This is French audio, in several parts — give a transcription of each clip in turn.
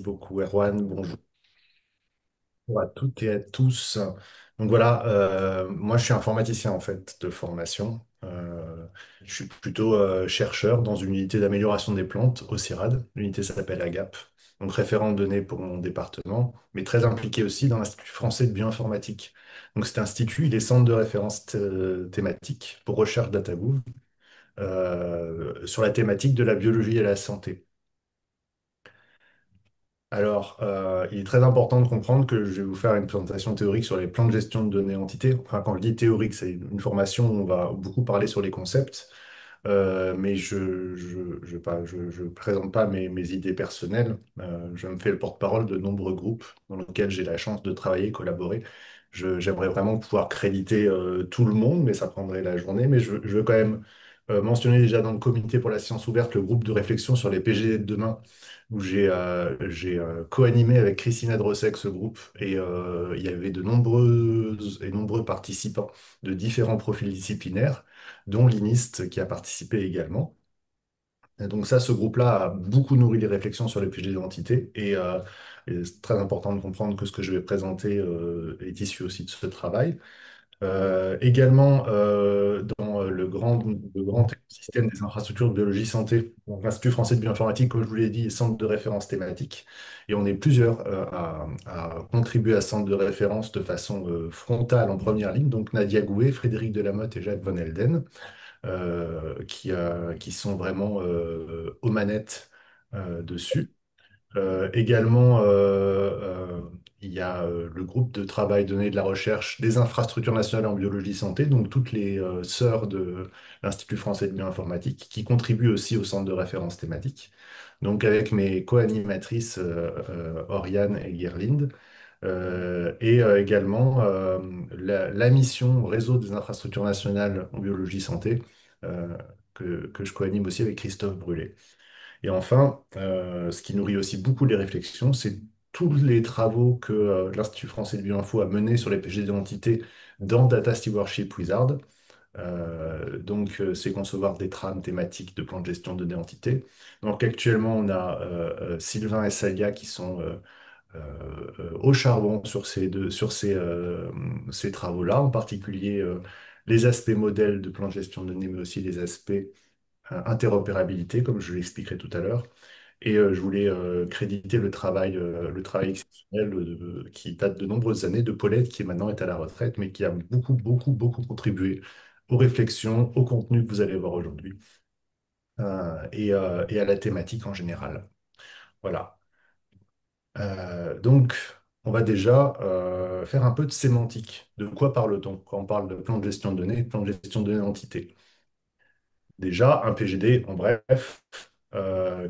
beaucoup, Erwan. Bonjour à toutes et à tous. Donc voilà, moi je suis informaticien en fait de formation. Je suis plutôt chercheur dans une unité d'amélioration des plantes au CIRAD. L'unité s'appelle AGAP, donc référent de données pour mon département, mais très impliqué aussi dans l'Institut français de bioinformatique. Donc cet institut, il est centre de référence thématique pour recherche DataGouv sur la thématique de la biologie et la santé. Alors, il est très important de comprendre que je vais vous faire une présentation théorique sur les plans de gestion de données entités. Enfin, quand je dis théorique, c'est une formation où on va beaucoup parler sur les concepts, mais je présente pas mes idées personnelles. Je me fais le porte-parole de nombreux groupes dans lesquels j'ai la chance de travailler, collaborer. J'aimerais vraiment pouvoir créditer tout le monde, mais ça prendrait la journée. Mais je veux quand même mentionner déjà dans le comité pour la science ouverte le groupe de réflexion sur les PGD de demain, où j'ai co-animé avec Christina Drossec ce groupe. Et il y avait de nombreuses et nombreux participants de différents profils disciplinaires dont l'INIST qui a participé également. Et donc ça, ce groupe-là a beaucoup nourri les réflexions sur les PG d'identité et c'est très important de comprendre que ce que je vais présenter est issu aussi de ce travail. Également, dans le grand écosystème des infrastructures de biologie santé, donc l'Institut français de bioinformatique, comme je vous l'ai dit, est centre de référence thématique. Et on est plusieurs à contribuer à ce centre de référence de façon frontale en première ligne. Donc Nadia Gouet, Frédéric Delamotte et Jacques Von Elden qui sont vraiment aux manettes dessus. Également, il y a le groupe de travail données de la recherche des infrastructures nationales en biologie santé, donc toutes les sœurs de l'Institut français de bioinformatique, qui contribuent aussi au centre de référence thématique. Donc avec mes co-animatrices Oriane et Guerlinde, et également la mission Réseau des infrastructures nationales en biologie santé, euh, que je co-anime aussi avec Christophe Brûlé. Et enfin, ce qui nourrit aussi beaucoup les réflexions, c'est tous les travaux que l'Institut français de bioinfo a menés sur les PG d'identité dans Data Stewardship Wizard. C'est concevoir des trames thématiques de plans de gestion de données entités. Donc, actuellement, on a Sylvain et Salia qui sont au charbon sur ces travaux-là, en particulier les aspects modèles de plan de gestion de données, mais aussi les aspects interopérabilité, comme je l'expliquerai tout à l'heure. Et je voulais créditer le travail exceptionnel qui date de nombreuses années de Paulette, qui maintenant est à la retraite, mais qui a beaucoup, beaucoup, beaucoup contribué aux réflexions, au contenu que vous allez voir aujourd'hui, et à la thématique en général. Voilà. Donc, on va déjà faire un peu de sémantique. De quoi parle-t-on quand on parle de plan de gestion de données, plan de gestion de données d'entité? Déjà, un PGD, en bref,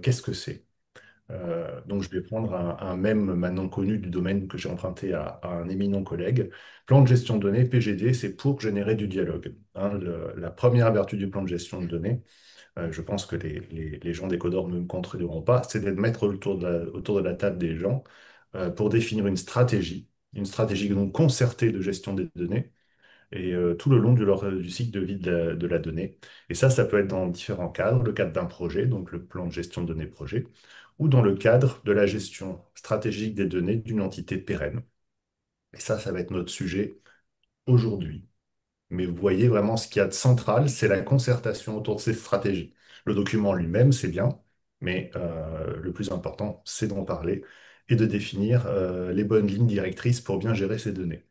qu'est-ce que c'est? Donc, je vais prendre un mème maintenant connu du domaine que j'ai emprunté à un éminent collègue. Plan de gestion de données, PGD, c'est pour générer du dialogue. Hein. La première vertu du plan de gestion de données, je pense que les gens des Codors ne me contrediront pas, c'est de mettre autour de la table des gens pour définir une stratégie donc concertée de gestion des données et tout le long du cycle de vie de la donnée. Et ça peut être dans différents cadres, le cadre d'un projet, donc le plan de gestion de données projet, ou dans le cadre de la gestion stratégique des données d'une entité pérenne. Et ça va être notre sujet aujourd'hui. Mais vous voyez vraiment ce qu'il y a de central, c'est la concertation autour de ces stratégies. Le document lui-même, c'est bien, mais le plus important, c'est d'en parler et de définir les bonnes lignes directrices pour bien gérer ces données.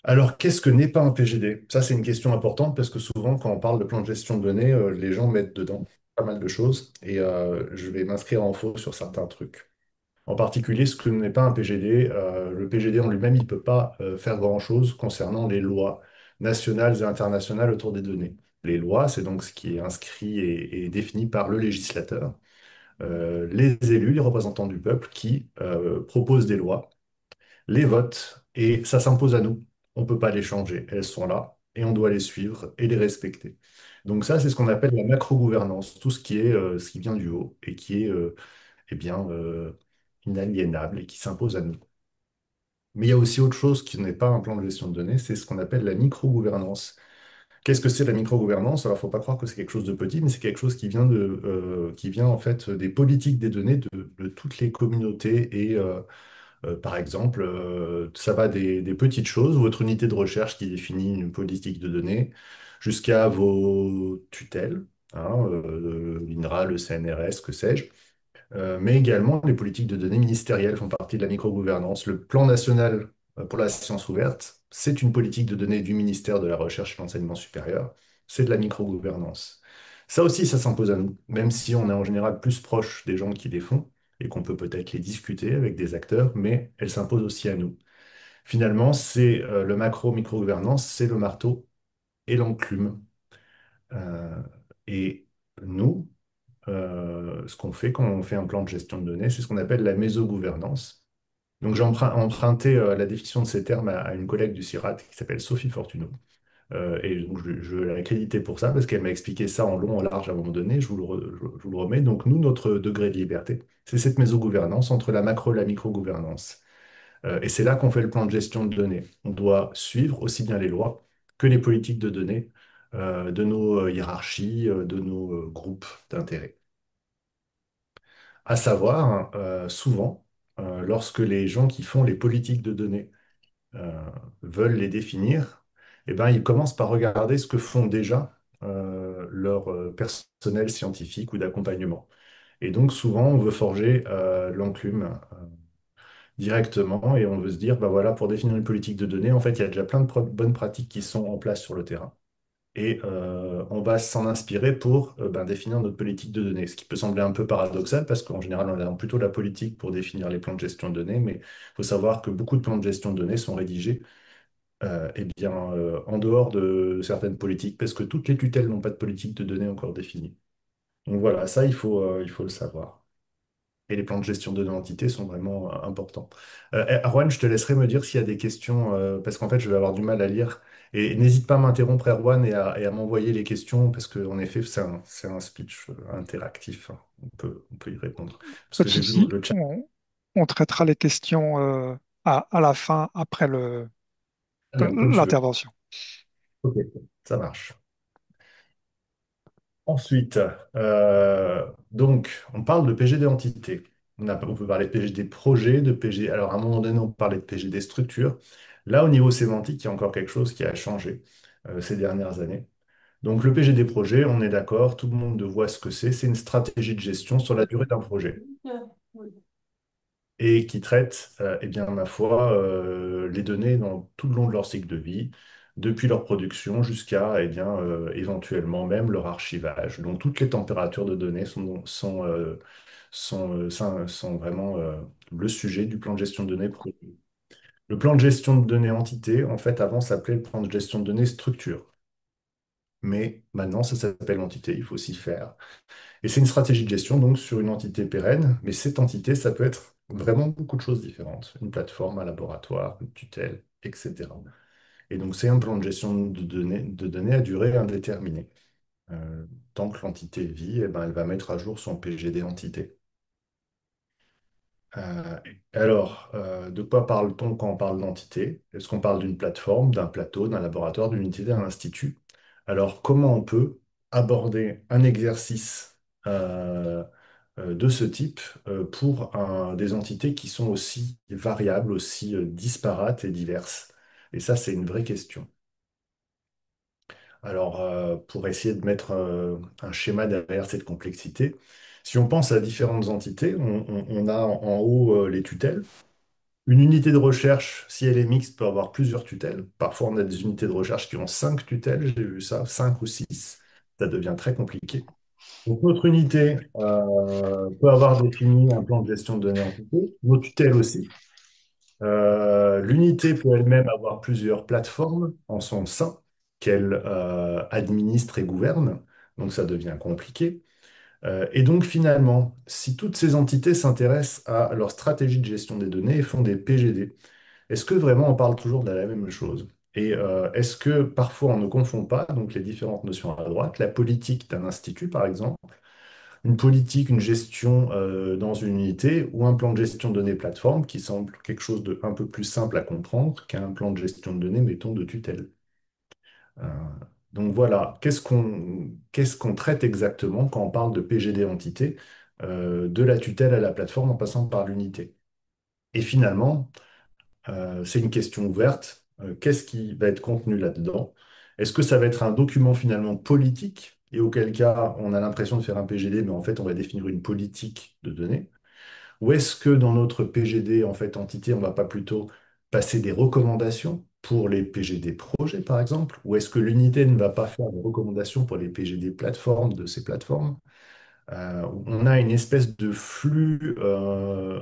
Alors, qu'est-ce que n'est pas un PGD? Ça, c'est une question importante parce que souvent, quand on parle de plan de gestion de données, les gens mettent dedans pas mal de choses et je vais m'inscrire en faux sur certains trucs. En particulier, ce que n'est pas un PGD, le PGD en lui-même, il ne peut pas faire grand-chose concernant les lois nationales et internationales autour des données. Les lois, c'est donc ce qui est inscrit et défini par le législateur, les élus, les représentants du peuple qui proposent des lois les votes, et ça s'impose à nous. On ne peut pas les changer. Elles sont là, et on doit les suivre et les respecter. Donc ça, c'est ce qu'on appelle la macro-gouvernance, tout ce qui vient du haut et qui est eh bien, inaliénable et qui s'impose à nous. Mais il y a aussi autre chose qui n'est pas un plan de gestion de données, c'est ce qu'on appelle la micro-gouvernance. Qu'est-ce que c'est la microgouvernance? Alors, il ne faut pas croire que c'est quelque chose de petit, mais c'est quelque chose qui vient en fait des politiques des données de toutes les communautés. Et par exemple, ça va des petites choses, votre unité de recherche qui définit une politique de données, jusqu'à vos tutelles, hein, l'INRA, le CNRS, que sais-je. Mais également, les politiques de données ministérielles font partie de la microgouvernance. Le plan national pour la science ouverte, c'est une politique de données du ministère de la Recherche et de l'Enseignement supérieur. C'est de la microgouvernance. Ça aussi, ça s'impose à nous, même si on est en général plus proche des gens qui les font et qu'on peut peut-être les discuter avec des acteurs, mais elle s'impose aussi à nous. Finalement, c'est le macro-microgouvernance, c'est le marteau et l'enclume. Euh, et nous, ce qu'on fait quand on fait un plan de gestion de données, c'est ce qu'on appelle la mésogouvernance. Donc j'ai emprunté la définition de ces termes à une collègue du CIRAD qui s'appelle Sophie Fortuneau. Et donc je l'ai accréditée pour ça parce qu'elle m'a expliqué ça en long, en large à un moment donné. Je vous le remets. Donc nous, notre degré de liberté, c'est cette mésogouvernance entre la macro et la microgouvernance. Et c'est là qu'on fait le plan de gestion de données. On doit suivre aussi bien les lois que les politiques de données de nos hiérarchies, de nos groupes d'intérêt. À savoir, souvent, lorsque les gens qui font les politiques de données euh, veulent les définir, eh ben, ils commencent par regarder ce que font déjà leur personnel scientifique ou d'accompagnement. Et donc, souvent, on veut forger l'enclume directement et on veut se dire, bah voilà, pour définir une politique de données, en fait, il y a déjà plein de bonnes pratiques qui sont en place sur le terrain. Et on va s'en inspirer pour ben, définir notre politique de données. Ce qui peut sembler un peu paradoxal parce qu'en général, on a plutôt la politique pour définir les plans de gestion de données, mais il faut savoir que beaucoup de plans de gestion de données sont rédigés eh bien, en dehors de certaines politiques parce que toutes les tutelles n'ont pas de politique de données encore définie. Donc voilà, ça, il faut le savoir. Et les plans de gestion de l'identité sont vraiment importants. Erwan, je te laisserai me dire s'il y a des questions, parce qu'en fait, je vais avoir du mal à lire. Et n'hésite pas à m'interrompre, Erwan, et à m'envoyer les questions, parce qu'en effet, c'est un speech interactif, hein. On peut y répondre. Parce Pas que de j'ai vu souci. le chat. On traitera les questions à la fin, après Très bien, comme tu veux. l'intervention. Ok, ça marche. Ensuite, donc, on parle de PGD entité. On peut parler de PGD projet, de PG. Alors, à un moment donné, on parlait de PGD structure. Là, au niveau sémantique, il y a encore quelque chose qui a changé ces dernières années. Donc, le PGD projet, on est d'accord, tout le monde voit ce que c'est. C'est une stratégie de gestion sur la durée d'un projet et qui traite, eh bien, ma foi, les données dans tout le long de leur cycle de vie, depuis leur production jusqu'à, eh bien, éventuellement même leur archivage. Donc, toutes les températures de données sont vraiment le sujet du plan de gestion de données produit. Le plan de gestion de données entité, en fait, avant s'appelait le plan de gestion de données structure. Mais maintenant, ça s'appelle entité, il faut s'y faire. Et c'est une stratégie de gestion donc sur une entité pérenne, mais cette entité, ça peut être vraiment beaucoup de choses différentes. Une plateforme, un laboratoire, une tutelle, etc. Et donc c'est un plan de gestion de données à durée indéterminée. Tant que l'entité vit, eh ben, elle va mettre à jour son PGD entité. Euh, de quoi parle-t-on quand on parle d'entité? Est-ce qu'on parle d'une plateforme, d'un plateau, d'un laboratoire, d'une unité, d'un institut? Alors, comment on peut aborder un exercice de ce type pour des entités qui sont aussi variables, aussi disparates et diverses? Et ça, c'est une vraie question. Pour essayer de mettre un schéma derrière cette complexité, si on pense à différentes entités, on a en haut les tutelles. Une unité de recherche, si elle est mixte, peut avoir plusieurs tutelles. Parfois, on a des unités de recherche qui ont 5 tutelles, j'ai vu ça, 5 ou 6. Ça devient très compliqué. Donc, notre unité peut avoir défini un plan de gestion de données entité, nos tutelles aussi. L'unité peut elle-même avoir plusieurs plateformes en son sein qu'elle administre et gouverne. Donc, ça devient compliqué. Et donc finalement, si toutes ces entités s'intéressent à leur stratégie de gestion des données et font des PGD, est-ce que vraiment on parle toujours de la même chose? Et est-ce que parfois on ne confond pas donc les différentes notions à droite, la politique d'un institut par exemple, une politique, une gestion dans une unité ou un plan de gestion de données plateforme qui semble quelque chose de un peu plus simple à comprendre qu'un plan de gestion de données, mettons, de tutelle. Euh, Donc voilà, qu'est-ce qu'on traite exactement quand on parle de PGD entité, de la tutelle à la plateforme en passant par l'unité? Et finalement, c'est une question ouverte. Qu'est-ce qui va être contenu là-dedans? Est-ce que ça va être un document finalement politique, et auquel cas on a l'impression de faire un PGD, mais en fait on va définir une politique de données? Ou est-ce que dans notre PGD, en fait, entité, on ne va pas plutôt passer des recommandations pour les PGD projets, par exemple? Ou est-ce que l'unité ne va pas faire des recommandations pour les PGD plateformes de ces plateformes? On a une espèce de flux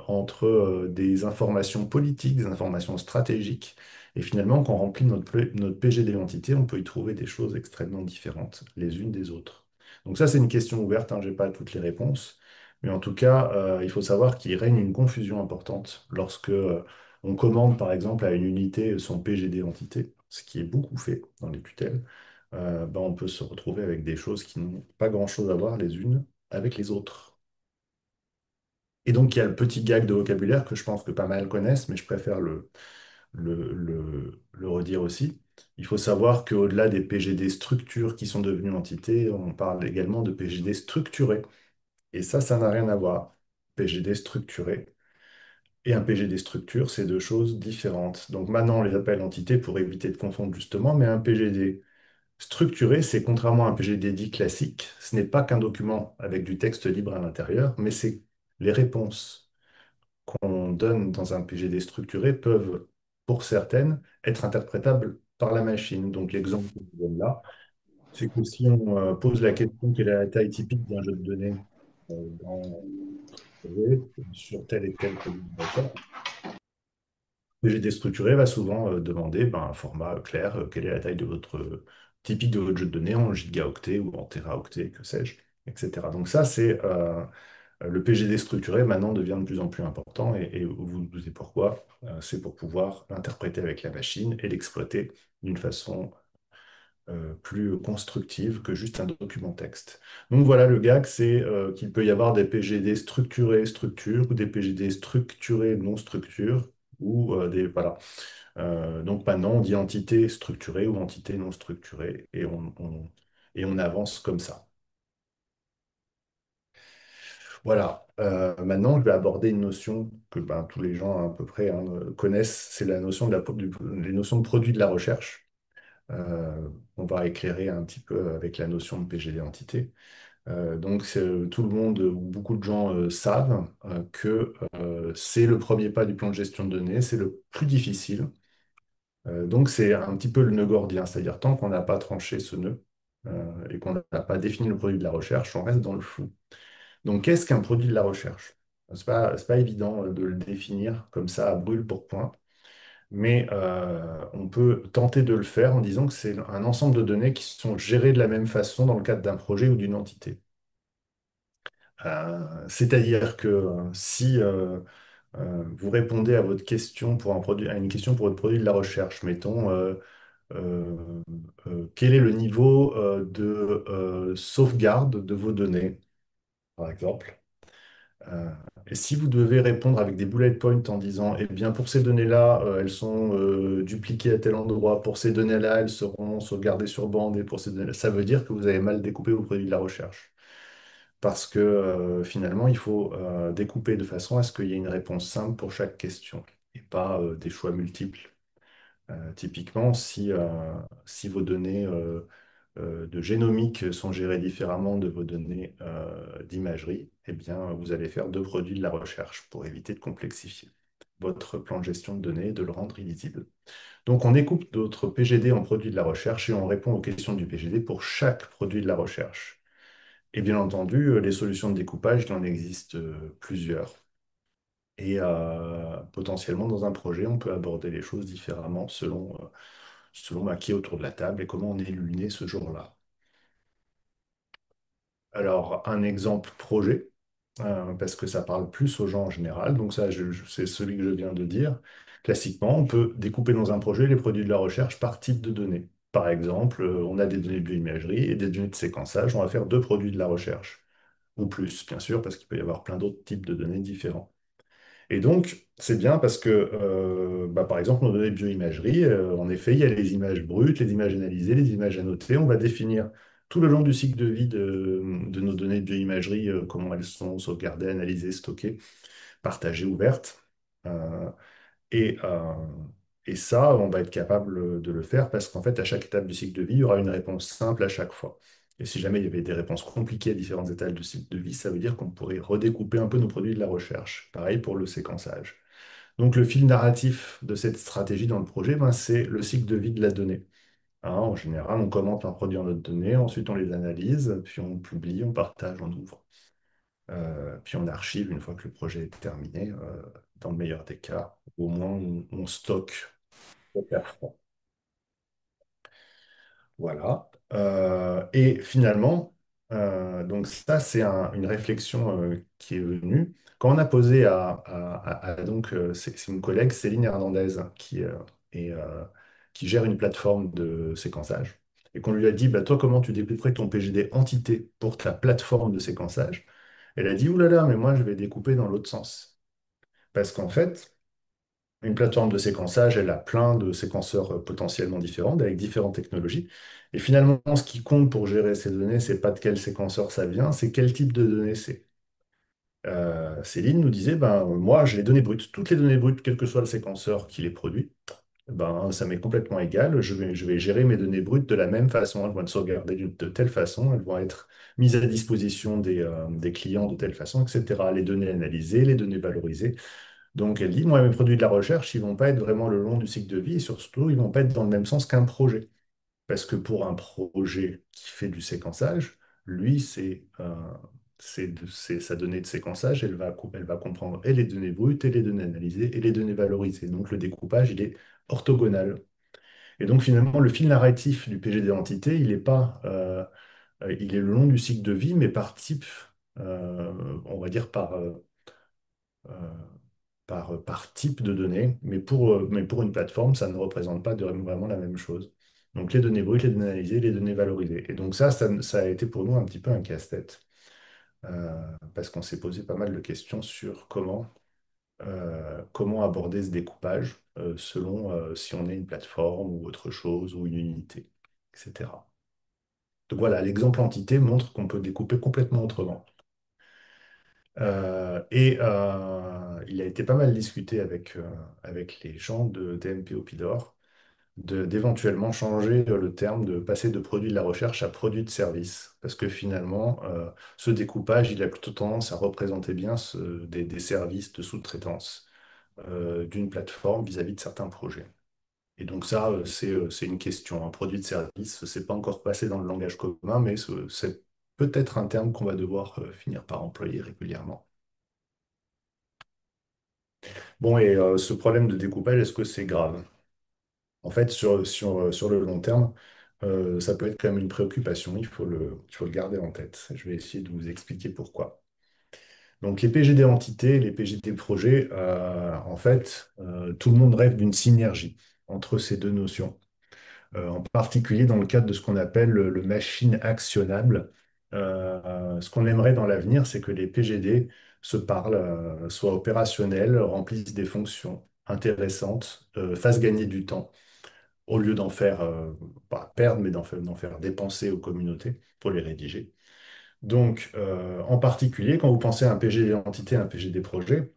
entre des informations politiques, des informations stratégiques, et finalement, quand on remplit notre PGD entité, on peut y trouver des choses extrêmement différentes les unes des autres. Donc ça, c'est une question ouverte, hein, je n'ai pas toutes les réponses, mais en tout cas, il faut savoir qu'il règne une confusion importante lorsque on commande, par exemple, à une unité son PGD entité, ce qui est beaucoup fait dans les tutelles. On peut se retrouver avec des choses qui n'ont pas grand-chose à voir les unes avec les autres. Et donc, il y a le petit gag de vocabulaire que je pense que pas mal connaissent, mais je préfère le redire aussi. Il faut savoir qu'au-delà des PGD structures qui sont devenues entités, on parle également de PGD structurés. Et ça n'a rien à voir. PGD structuré et un PGD structure, c'est deux choses différentes. Donc maintenant, on les appelle entités pour éviter de confondre justement, mais un PGD structuré, c'est contrairement à un PGD dit classique, ce n'est pas qu'un document avec du texte libre à l'intérieur, mais c'est les réponses qu'on donne dans un PGD structuré peuvent, pour certaines, être interprétables par la machine. Donc l'exemple que je vous donne là, c'est que si on pose la question quelle est la taille typique d'un jeu de données dans sur tel et tel produit de recherche, le PGD structuré va souvent demander un format clair, quelle est la taille de votre typique de votre jeu de données en gigaoctets ou en téraoctets, que sais-je, etc. Donc ça, c'est le PGD structuré maintenant devient de plus en plus important et vous vous doutez pourquoi. C'est pour pouvoir l'interpréter avec la machine et l'exploiter d'une façon plus constructive que juste un document texte. Donc voilà, le gag, c'est qu'il peut y avoir des PGD structurés structure ou des PGD structurés non structure ou des voilà. Donc maintenant, on dit entité structurée ou entité non structurée et on avance comme ça. Voilà. Maintenant, je vais aborder une notion que tous les gens à peu près hein, connaissent, c'est la notion les notions de produit de la recherche. Euh, on va éclairer un petit peu avec la notion de PGD entité. Donc, tout le monde, ou beaucoup de gens savent que c'est le premier pas du plan de gestion de données, c'est le plus difficile. Donc, c'est un petit peu le nœud gordien, c'est-à-dire tant qu'on n'a pas tranché ce nœud et qu'on n'a pas défini le produit de la recherche, on reste dans le flou. Donc, qu'est-ce qu'un produit de la recherche? C'est pas évident de le définir comme ça à brûle pour point, mais on peut tenter de le faire en disant que c'est un ensemble de données qui sont gérées de la même façon dans le cadre d'un projet ou d'une entité. C'est-à-dire que si vous répondez à votre question pour un produit, à une question pour votre produit de la recherche, mettons euh, quel est le niveau de sauvegarde de vos données, par exemple. Euh, et si vous devez répondre avec des bullet points en disant, eh bien, pour ces données-là, elles sont dupliquées à tel endroit, pour ces données-là, elles seront sauvegardées sur bande, et pour ces données ça veut dire que vous avez mal découpé vos produits de la recherche. Parce que finalement, il faut découper de façon à ce qu'il y ait une réponse simple pour chaque question, et pas des choix multiples. Typiquement, si vos données de génomique sont gérées différemment de vos données d'imagerie, eh bien, vous allez faire deux produits de la recherche pour éviter de complexifier votre plan de gestion de données et de le rendre illisible. Donc, on découpe notre PGD en produits de la recherche et on répond aux questions du PGD pour chaque produit de la recherche. Et bien entendu, les solutions de découpage, il en existe plusieurs. Et potentiellement, dans un projet, on peut aborder les choses différemment selon qui est autour de la table et comment on est luné ce jour-là. Alors, un exemple projet, parce que ça parle plus aux gens en général, donc ça, c'est celui que je viens de dire. Classiquement, on peut découper dans un projet les produits de la recherche par type de données. Par exemple, on a des données de bioimagerie et des données de séquençage, on va faire deux produits de la recherche, ou plus, bien sûr, parce qu'il peut y avoir plein d'autres types de données différents. Et donc, c'est bien parce que, par exemple, nos données de bioimagerie, en effet, il y a les images brutes, les images analysées, les images annotées. On va définir tout le long du cycle de vie de nos données de bioimagerie, comment elles sont sauvegardées, analysées, stockées, partagées, ouvertes. Euh, et, euh, et ça, on va être capable de le faire parce qu'en fait, à chaque étape du cycle de vie, il y aura une réponse simple à chaque fois. Et si jamais il y avait des réponses compliquées à différentes étapes du cycle de vie, ça veut dire qu'on pourrait redécouper un peu nos produits de la recherche. Pareil pour le séquençage. Donc le fil narratif de cette stratégie dans le projet, ben, c'est le cycle de vie de la donnée. Hein, en général, on commente un produit en notre donnée, ensuite on les analyse, puis on publie, on partage, on ouvre. Puis on archive une fois que le projet est terminé, dans le meilleur des cas. Au moins, on stocke pour faire froid. Voilà. Et finalement, donc ça, c'est une réflexion qui est venue. Quand on a posé donc, c'est une collègue, Céline Hernandez, est, euh, qui gère une plateforme de séquençage, et qu'on lui a dit, bah, toi, comment tu découperais ton PGD entité pour ta plateforme de séquençage? Elle a dit, ouh là là, mais moi, je vais découper dans l'autre sens. Parce qu'en fait, une plateforme de séquençage, elle a plein de séquenceurs potentiellement différents, avec différentes technologies. Et finalement, ce qui compte pour gérer ces données, c'est pas de quel séquenceur ça vient, c'est quel type de données c'est. Céline nous disait, ben, moi, j'ai les données brutes. Toutes les données brutes, quel que soit le séquenceur qui les produit, ben, ça m'est complètement égal. Je vais gérer mes données brutes de la même façon. Elles vont être sauvegardées de telle façon, elles vont être mises à disposition des clients de telle façon, etc. Les données analysées, les données valorisées. Donc elle dit, moi, mes produits de la recherche, ils vont pas être vraiment le long du cycle de vie et surtout, ils vont pas être dans le même sens qu'un projet. Parce que pour un projet qui fait du séquençage, lui, c'est sa donnée de séquençage, elle va comprendre et les données brutes, et les données analysées, et les données valorisées. Donc le découpage, il est orthogonal. Et donc finalement, le fil narratif du PGD entité, il est le long du cycle de vie, mais par type, on va dire euh, par type de données, mais pour une plateforme, ça ne représente pas vraiment la même chose. Donc les données brutes, les données analysées, les données valorisées. Et donc ça a été pour nous un petit peu un casse-tête, parce qu'on s'est posé pas mal de questions sur comment aborder ce découpage, selon si on est une plateforme ou autre chose, ou une unité, etc. Donc voilà, l'exemple entité montre qu'on peut découper complètement autrement. Il a été pas mal discuté avec les gens de DMP Opidor d'éventuellement changer le terme, de passer de produit de la recherche à produit de service. Parce que finalement, ce découpage, il a plutôt tendance à représenter bien des services de sous-traitance d'une plateforme vis-à-vis de certains projets. Et donc ça, c'est une question. Un produit de service, c'est pas encore passé dans le langage commun, mais c'est peut-être un terme qu'on va devoir finir par employer régulièrement. Bon, et ce problème de découpage, est-ce que c'est grave? En fait, sur le long terme, ça peut être quand même une préoccupation, il faut le garder en tête. Je vais essayer de vous expliquer pourquoi. Donc, les PGD entités, les PGD projets, en fait, tout le monde rêve d'une synergie entre ces deux notions, en particulier dans le cadre de ce qu'on appelle le machine actionnable. Ce qu'on aimerait dans l'avenir, c'est que les PGD se parlent, soient opérationnels, remplissent des fonctions intéressantes, fassent gagner du temps au lieu d'en faire, pas perdre, mais d'en faire dépenser aux communautés pour les rédiger. Donc, en particulier, quand vous pensez à un PGD entité, un PGD projet,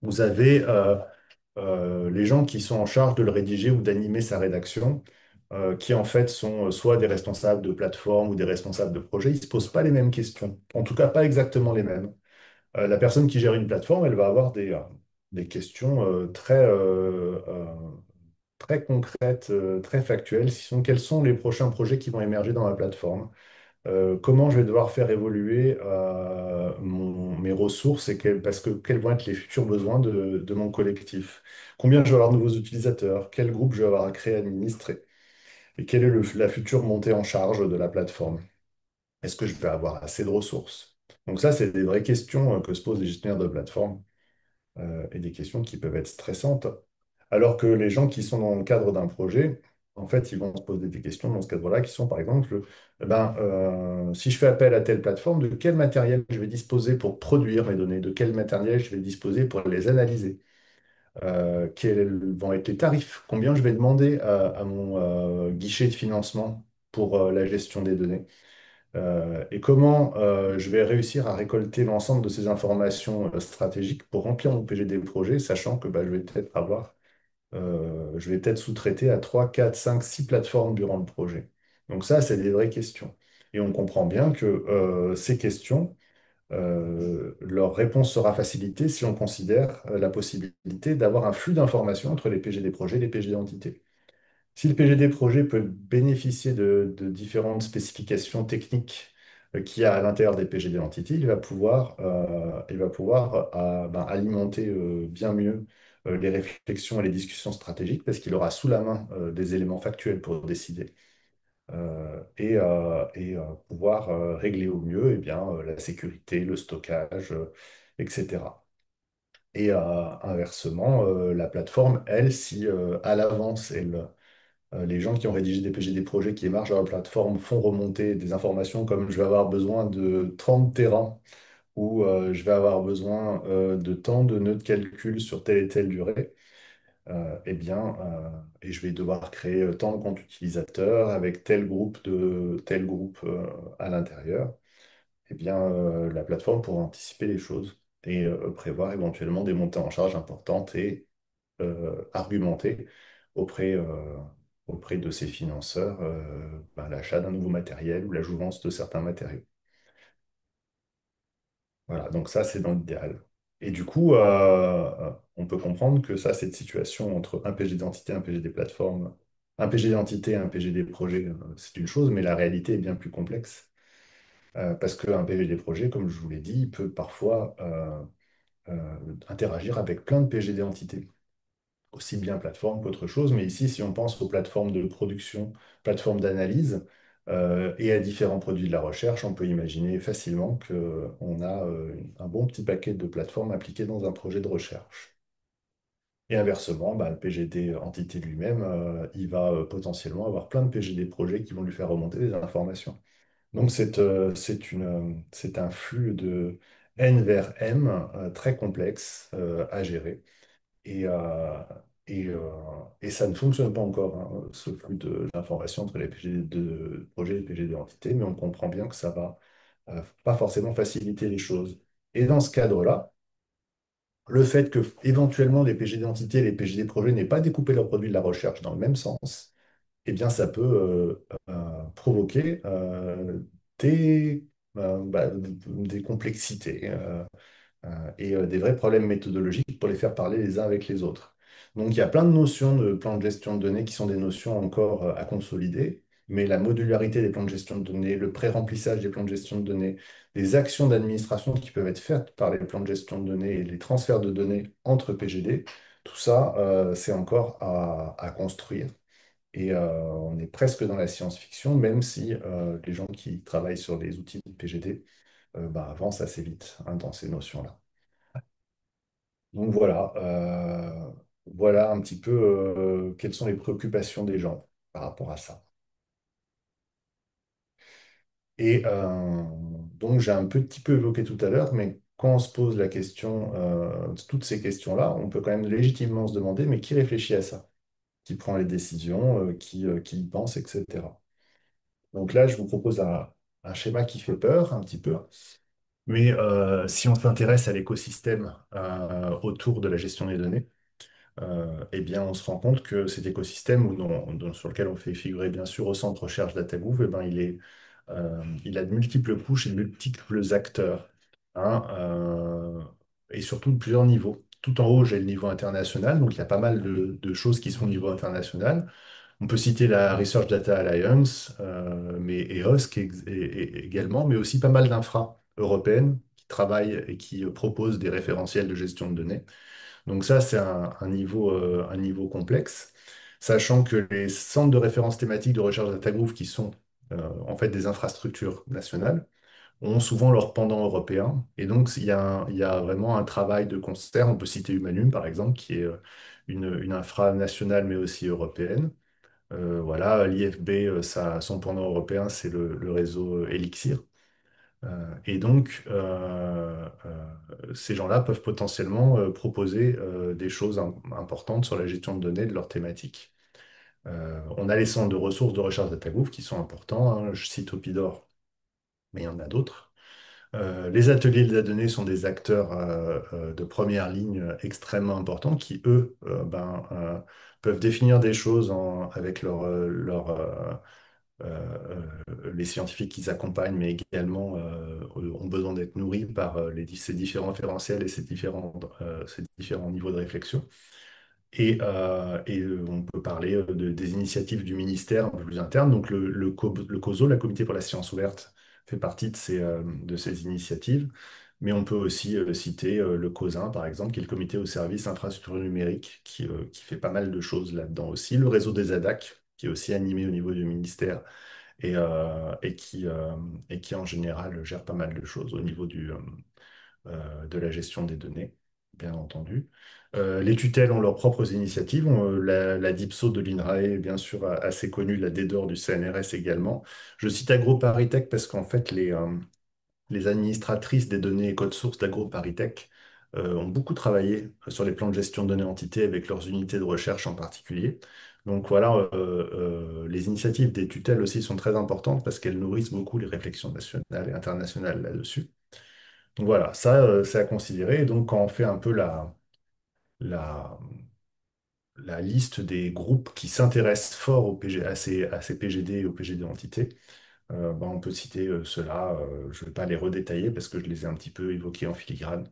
vous avez les gens qui sont en charge de le rédiger ou d'animer sa rédaction, qui en fait sont soit des responsables de plateforme ou des responsables de projet. Ils ne se posent pas les mêmes questions, en tout cas pas exactement les mêmes. La personne qui gère une plateforme, elle va avoir des questions très concrètes, très factuelles. Quels sont les prochains projets qui vont émerger dans ma plateforme? Comment je vais devoir faire évoluer mes ressources parce que quels vont être les futurs besoins de mon collectif? Combien je vais avoir de nouveaux utilisateurs? Quel groupe je vais avoir à créer, administrer? Et quelle est la future montée en charge de la plateforme? Est-ce que je vais avoir assez de ressources? Donc ça, c'est des vraies questions que se posent les gestionnaires de plateforme, et des questions qui peuvent être stressantes. Alors que les gens qui sont dans le cadre d'un projet, en fait, ils vont se poser des questions dans ce cadre-là qui sont, par exemple, si je fais appel à telle plateforme, de quel matériel je vais disposer pour produire mes données, de quel matériel je vais disposer pour les analyser, quels vont être les tarifs, combien je vais demander à mon guichet de financement pour la gestion des données. Et comment je vais réussir à récolter l'ensemble de ces informations stratégiques pour remplir mon PGD projet, sachant que bah, je vais peut-être sous-traiter à 3, 4, 5, 6 plateformes durant le projet. Donc ça, c'est des vraies questions. Et on comprend bien que ces questions, leur réponse sera facilitée si on considère la possibilité d'avoir un flux d'informations entre les PGD projets et les PGD entités. Si le PGD projet peut bénéficier de différentes spécifications techniques qu'il y a à l'intérieur des PGD entités, il va pouvoir alimenter bien mieux les réflexions et les discussions stratégiques parce qu'il aura sous la main des éléments factuels pour décider et pouvoir régler au mieux la sécurité, le stockage, etc. Et inversement, la plateforme, elle, si à l'avance, les gens qui ont rédigé des PG des projets qui émargent à la plateforme font remonter des informations comme je vais avoir besoin de 30 terrains ou je vais avoir besoin de tant de nœuds de calcul sur telle et telle durée, et je vais devoir créer tant de comptes utilisateurs avec tel groupe à l'intérieur. La plateforme pourra anticiper les choses et prévoir éventuellement des montées en charge importantes et argumenter auprès, euh, auprès de ses financeurs l'achat d'un nouveau matériel ou la jouvence de certains matériaux. Voilà, donc ça, c'est dans l'idéal. Et du coup, on peut comprendre que ça, cette situation entre un PG d'identité, un PG des plateformes, un PG d'identité, un PG des projets, c'est une chose, mais la réalité est bien plus complexe. Parce qu'un PG des projets, comme je vous l'ai dit, il peut parfois interagir avec plein de PG d'identité, aussi bien plateforme qu'autre chose. Mais ici, si on pense aux plateformes de production, plateformes d'analyse et à différents produits de la recherche, on peut imaginer facilement qu'on a un bon petit paquet de plateformes appliquées dans un projet de recherche. Et inversement, bah, le PGD entité lui-même, il va potentiellement avoir plein de PGD projets qui vont lui faire remonter des informations. Donc c'est un flux de N vers M très complexe à gérer. Et, euh, et et ça ne fonctionne pas encore, hein, ce flux d'informations entre les PGD de projet et les PGD entités, mais on comprend bien que ça va pas forcément faciliter les choses. Et dans ce cadre-là, le fait que éventuellement les PGD entités et les PGD projets n'aient pas découpé leurs produits de la recherche dans le même sens, eh bien ça peut provoquer des complexités. Et des vrais problèmes méthodologiques pour les faire parler les uns avec les autres. Donc il y a plein de notions de plans de gestion de données qui sont des notions encore à consolider, mais la modularité des plans de gestion de données, le pré-remplissage des plans de gestion de données, les actions d'administration qui peuvent être faites par les plans de gestion de données et les transferts de données entre PGD, tout ça, c'est encore à construire. Et on est presque dans la science-fiction, même si les gens qui travaillent sur les outils de PGD avancent assez vite hein, dans ces notions-là. Donc voilà un petit peu quelles sont les préoccupations des gens par rapport à ça. Et donc j'ai un petit peu évoqué tout à l'heure, mais quand on se pose la question, toutes ces questions-là, on peut quand même légitimement se demander, mais qui réfléchit à ça? Qui prend les décisions, qui y pense, etc. Donc là, je vous propose un schéma qui fait peur un petit peu. Mais si on s'intéresse à l'écosystème autour de la gestion des données, on se rend compte que cet écosystème sur lequel on fait figurer bien sûr au centre recherche DataGouv, il a de multiples couches et de multiples acteurs, hein, et surtout de plusieurs niveaux. Tout en haut, j'ai le niveau international, donc il y a pas mal de choses qui sont au niveau international. On peut citer la Research Data Alliance, mais EOS également, mais aussi pas mal d'infra européennes qui travaillent et qui proposent des référentiels de gestion de données. Donc ça, c'est un niveau complexe, sachant que les centres de référence thématiques de recherche DataGroup, qui sont en fait des infrastructures nationales, ont souvent leur pendant européen. Et donc, il y a vraiment un travail de concert. On peut citer Humanum, par exemple, qui est une infra nationale, mais aussi européenne, Voilà, l'IFB, son pendant européen, c'est le réseau Elixir. Et donc, ces gens-là peuvent potentiellement proposer des choses importantes sur la gestion de données de leur thématique. On a les centres de ressources de recherche DataGouv qui sont importants, hein. Je cite Opidor, mais il y en a d'autres. Les ateliers de la donnée sont des acteurs de première ligne extrêmement importants qui, eux, peuvent définir des choses avec les scientifiques qu'ils accompagnent, mais également ont besoin d'être nourris par ces différents référentiels et ces différents niveaux de réflexion. On peut parler des initiatives du ministère un peu plus internes. Donc le COSO, la Comité pour la science ouverte, fait partie de ces initiatives. Mais on peut aussi citer le COSIN, par exemple, qui est le Comité au service infrastructure numérique, qui fait pas mal de choses là-dedans aussi. Le réseau des ADAC, qui est aussi animé au niveau du ministère et, euh, et qui, euh, et qui, en général, gère pas mal de choses au niveau de la gestion des données, bien entendu. Les tutelles ont leurs propres initiatives. La DIPSO de l'INRAE, bien sûr, assez connue, la DEDOR du CNRS également. Je cite AgroParisTech parce qu'en fait, les administratrices des données et codes sources d'AgroParisTech ont beaucoup travaillé sur les plans de gestion de données entités avec leurs unités de recherche en particulier. Donc voilà, les initiatives des tutelles aussi sont très importantes parce qu'elles nourrissent beaucoup les réflexions nationales et internationales là-dessus. Donc voilà, ça, c'est à considérer. Et donc, quand on fait un peu la, la liste des groupes qui s'intéressent fort à ces PGD et aux PGD entités, on peut citer ceux-là. Je ne vais pas les redétailler parce que je les ai un petit peu évoqués en filigrane.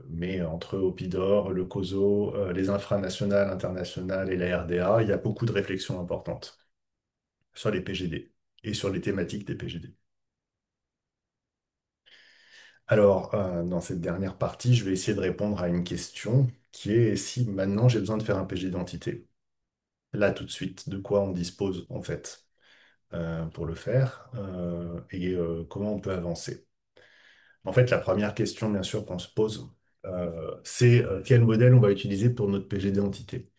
Mais entre Opidor, le COSO, les infranationales, internationales et la RDA, il y a beaucoup de réflexions importantes sur les PGD et sur les thématiques des PGD. Alors, dans cette dernière partie, je vais essayer de répondre à une question qui est si maintenant j'ai besoin de faire un PG d'identité. Là, tout de suite, de quoi on dispose en fait pour le faire et comment on peut avancer. En fait, la première question, bien sûr, qu'on se pose, c'est quel modèle on va utiliser pour notre PG d'identité.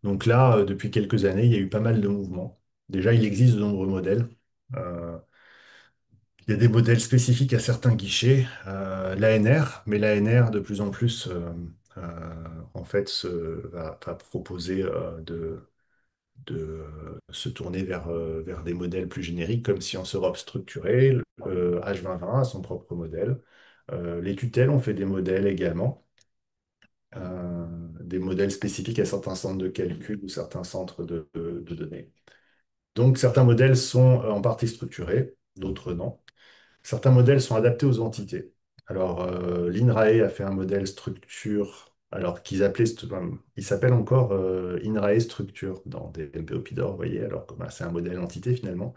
Donc là, depuis quelques années, il y a eu pas mal de mouvements. Déjà, il existe de nombreux modèles. Euh, Il y a des modèles spécifiques à certains guichets, l'ANR, mais l'ANR de plus en plus en fait va proposer de se tourner vers des modèles plus génériques comme Science Europe structuré, H2020 a son propre modèle. Les tutelles ont fait des modèles également, des modèles spécifiques à certains centres de calcul ou certains centres de données. Donc certains modèles sont en partie structurés, d'autres non. Certains modèles sont adaptés aux entités. Alors, l'INRAE a fait un modèle structure, alors il s'appelle encore INRAE structure dans DMP Opidor, vous voyez, alors que c'est un modèle entité finalement.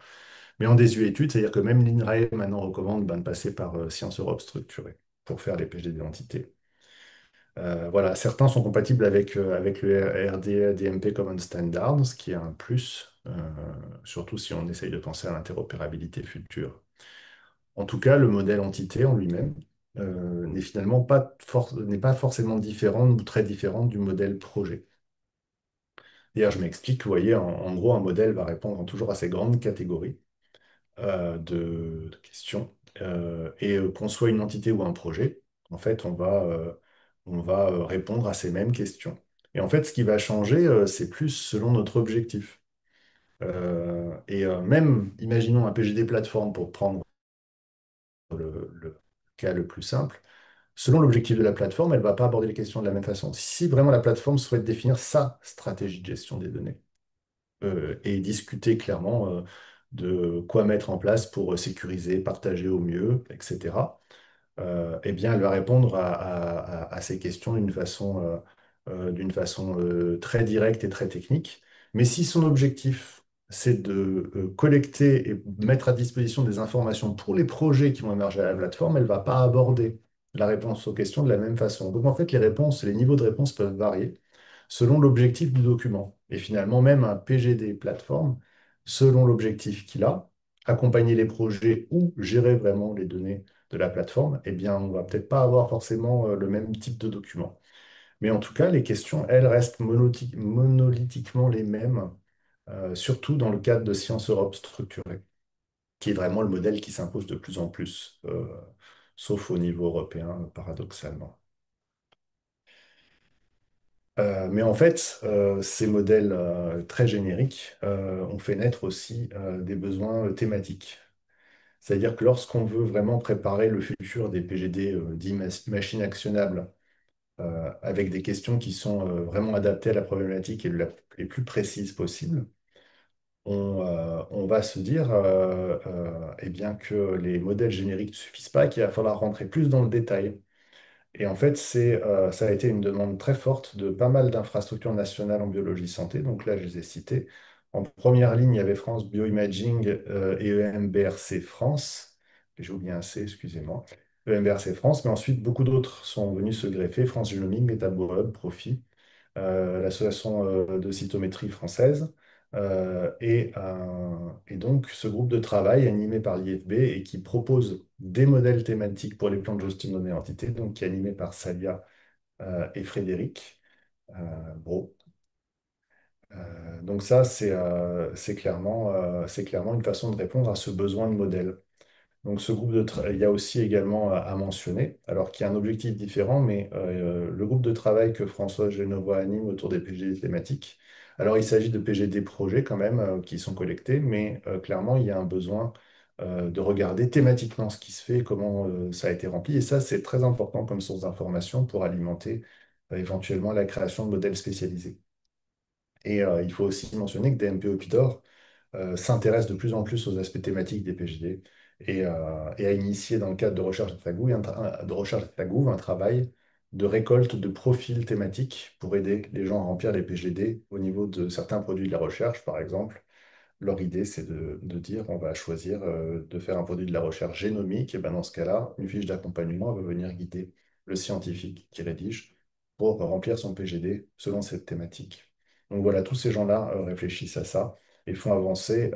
Mais en désuétude, c'est-à-dire que même l'INRAE maintenant recommande de passer par Sciences Europe structurée pour faire les PG d'identité. Voilà, certains sont compatibles avec le RD DMP Common Standard, ce qui est un plus, surtout si on essaye de penser à l'interopérabilité future. En tout cas, le modèle entité en lui-même n'est finalement n'est pas forcément différent ou très différent du modèle projet. D'ailleurs, je m'explique, vous voyez, en gros, un modèle va répondre toujours à ces grandes catégories de questions. Qu'on soit une entité ou un projet, en fait, on va répondre à ces mêmes questions. Et en fait, ce qui va changer, c'est plus selon notre objectif. Même, imaginons un PGD plateforme pour prendre le cas le plus simple. Selon l'objectif de la plateforme, elle ne va pas aborder les questions de la même façon. Si vraiment la plateforme souhaite définir sa stratégie de gestion des données et discuter clairement de quoi mettre en place pour sécuriser, partager au mieux, etc., eh bien, elle va répondre à ces questions d'une façon très directe et très technique. Mais si son objectif, c'est de collecter et mettre à disposition des informations pour les projets qui vont émerger à la plateforme, elle ne va pas aborder la réponse aux questions de la même façon. Donc, en fait, les niveaux de réponse peuvent varier selon l'objectif du document. Et finalement, même un PGD plateforme, selon l'objectif qu'il a, accompagner les projets ou gérer vraiment les données de la plateforme, eh bien, on va peut-être pas avoir forcément le même type de document. Mais en tout cas, les questions, elles, restent monolithiquement les mêmes surtout dans le cadre de Sciences Europe structurées, qui est vraiment le modèle qui s'impose de plus en plus, sauf au niveau européen, paradoxalement. Mais en fait, ces modèles très génériques ont fait naître aussi des besoins thématiques. C'est-à-dire que lorsqu'on veut vraiment préparer le futur des PGD dits machines actionnables, avec des questions qui sont vraiment adaptées à la problématique et les plus précises possibles, on va se dire eh bien, que les modèles génériques ne suffisent pas, qu'il va falloir rentrer plus dans le détail. Et en fait, ça a été une demande très forte de pas mal d'infrastructures nationales en biologie santé. Donc là, je les ai citées. En première ligne, il y avait France Bioimaging et EMBRC France. J'ai oublié un C, excusez-moi. EMBRC France, mais ensuite, beaucoup d'autres sont venus se greffer. France Génomique, MetaboHub, Profi, l'association de cytométrie française. Et donc, ce groupe de travail animé par l'IFB et qui propose des modèles thématiques pour les plans de gestion de données entités, donc qui est animé par Salia et Frédéric Bro. Donc ça, c'est clairement une façon de répondre à ce besoin de modèle. Donc, il y a aussi également à mentionner, alors qu'il y a un objectif différent, mais le groupe de travail que François Genevois anime autour des PGD thématiques. Alors, il s'agit de PGD projets quand même qui sont collectés, mais clairement, il y a un besoin de regarder thématiquement ce qui se fait, comment ça a été rempli. Et ça, c'est très important comme source d'information pour alimenter éventuellement la création de modèles spécialisés. Et il faut aussi mentionner que DMP Opidor s'intéresse de plus en plus aux aspects thématiques des PGD et a initié dans le cadre de recherche de travail de récolte de profils thématiques pour aider les gens à remplir les PGD au niveau de certains produits de la recherche, par exemple. Leur idée, c'est de dire on va choisir de faire un produit de la recherche génomique, et ben dans ce cas-là, une fiche d'accompagnement va venir guider le scientifique qui rédige pour remplir son PGD selon cette thématique. Donc voilà, tous ces gens-là réfléchissent à ça et font avancer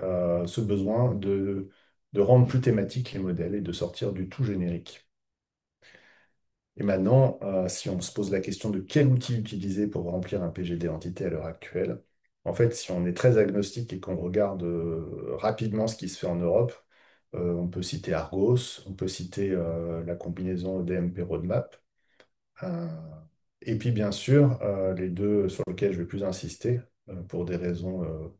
ce besoin de rendre plus thématiques les modèles et de sortir du tout générique. Et maintenant, si on se pose la question de quel outil utiliser pour remplir un PGD entité à l'heure actuelle, en fait, si on est très agnostique et qu'on regarde rapidement ce qui se fait en Europe, on peut citer Argos, on peut citer la combinaison DMP Roadmap, euh, et puis bien sûr, les deux sur lesquels je vais plus insister, pour des raisons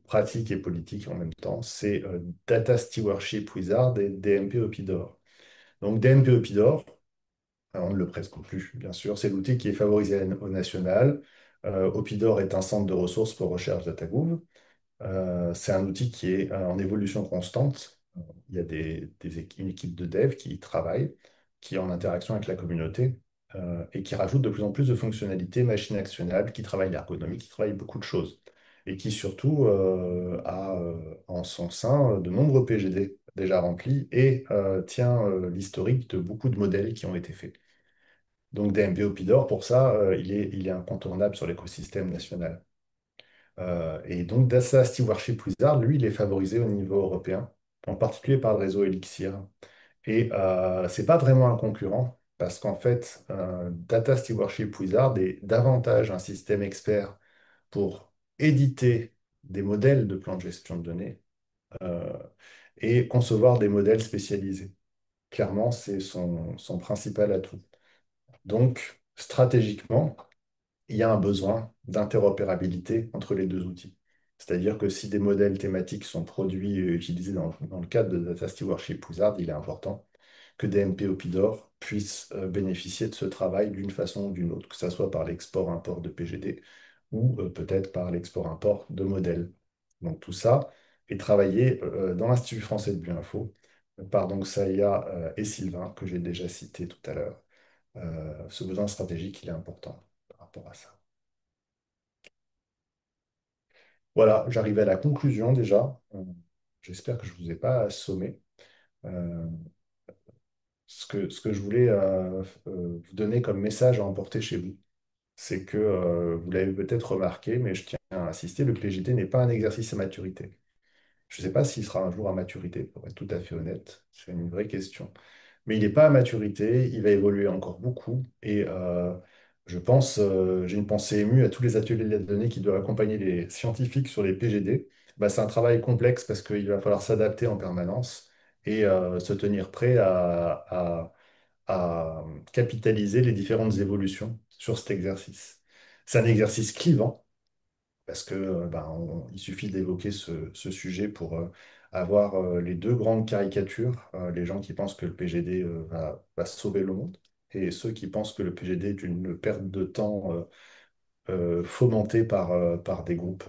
pratiques et politiques en même temps, c'est Data Stewardship Wizard et DMP Opidor. Donc DMP Opidor, on ne le presque plus, bien sûr. C'est l'outil qui est favorisé au national. Opidor est un centre de ressources pour recherche DataGouv. C'est un outil qui est en évolution constante. Il y a une équipe de dev qui y travaille, qui est en interaction avec la communauté et qui rajoute de plus en plus de fonctionnalités machine actionnables, qui travaille l'ergonomie, qui travaille beaucoup de choses et qui surtout a en son sein de nombreux PGD déjà remplis et tient l'historique de beaucoup de modèles qui ont été faits. Donc DMP Opidor, pour ça, il est incontournable sur l'écosystème national. Et donc Data Stewardship Wizard, lui, il est favorisé au niveau européen, en particulier par le réseau Elixir. Et c'est pas vraiment un concurrent, parce qu'en fait, Data Stewardship Wizard est davantage un système expert pour éditer des modèles de plans de gestion de données euh, et concevoir des modèles spécialisés. Clairement, c'est son principal atout. Donc, stratégiquement, il y a un besoin d'interopérabilité entre les deux outils. C'est-à-dire que si des modèles thématiques sont produits et utilisés dans le cadre de Data Stewardship Wizard, il est important que DMP Opidor puisse bénéficier de ce travail d'une façon ou d'une autre, que ce soit par l'export-import de PGD ou peut-être par l'export-import de modèles. Donc tout ça est travaillé dans l'Institut français de Bioinfo par donc Saïa et Sylvain, que j'ai déjà cité tout à l'heure. Ce besoin stratégique, il est important par rapport à ça. Voilà, j'arrive à la conclusion déjà. J'espère que je ne vous ai pas assommé. Euh, ce que je voulais vous donner comme message à emporter chez vous, c'est que vous l'avez peut-être remarqué, mais je tiens à insister, le PGT n'est pas un exercice à maturité. Je ne sais pas s'il sera un jour à maturité, pour être tout à fait honnête. C'est une vraie question. Mais il n'est pas à maturité, il va évoluer encore beaucoup. Et J'ai une pensée émue à tous les ateliers de données qui doivent accompagner les scientifiques sur les PGD. Bah, c'est un travail complexe parce qu'il va falloir s'adapter en permanence et se tenir prêt à capitaliser les différentes évolutions sur cet exercice. C'est un exercice clivant parce que il suffit d'évoquer ce sujet pour avoir les deux grandes caricatures, les gens qui pensent que le PGD va sauver le monde et ceux qui pensent que le PGD est une perte de temps fomentée par des groupes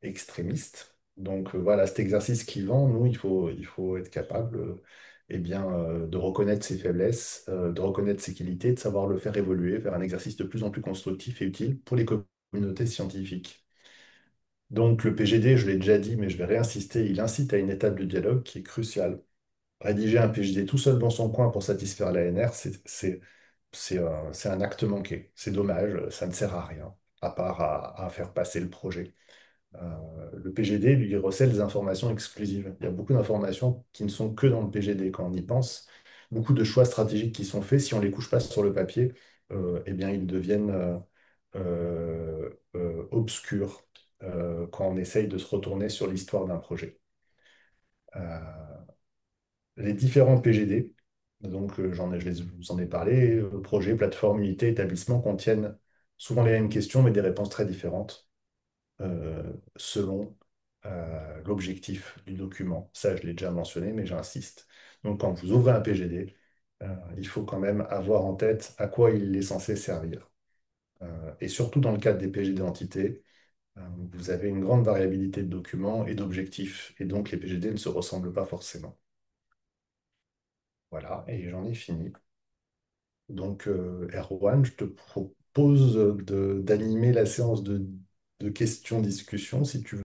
extrémistes. Donc voilà, cet exercice clivant, nous, il faut être capable de reconnaître ses faiblesses, de reconnaître ses qualités, de savoir le faire évoluer vers un exercice de plus en plus constructif et utile pour les communautés scientifiques. Donc le PGD, je l'ai déjà dit, mais je vais réinsister, il incite à une étape de dialogue qui est cruciale. Rédiger un PGD tout seul dans son coin pour satisfaire l'ANR, c'est un acte manqué. C'est dommage, ça ne sert à rien, à part à faire passer le projet. Le PGD, lui, recèle des informations exclusives. Il y a beaucoup d'informations qui ne sont que dans le PGD quand on y pense. Beaucoup de choix stratégiques qui sont faits, si on ne les couche pas sur le papier, ils deviennent obscurs quand on essaye de se retourner sur l'histoire d'un projet. Euh, les différents PGD, je vous en ai parlé, projet, plateforme, unité, établissement, contiennent souvent les mêmes questions, mais des réponses très différentes selon l'objectif du document. Ça, je l'ai déjà mentionné, mais j'insiste. Donc, quand vous ouvrez un PGD, il faut quand même avoir en tête à quoi il est censé servir. Et surtout dans le cadre des PGD entités, vous avez une grande variabilité de documents et d'objectifs, et donc les PGD ne se ressemblent pas forcément. Voilà, et j'en ai fini. Donc, Erwan, je te propose d'animer la séance de questions-discussions, si tu veux.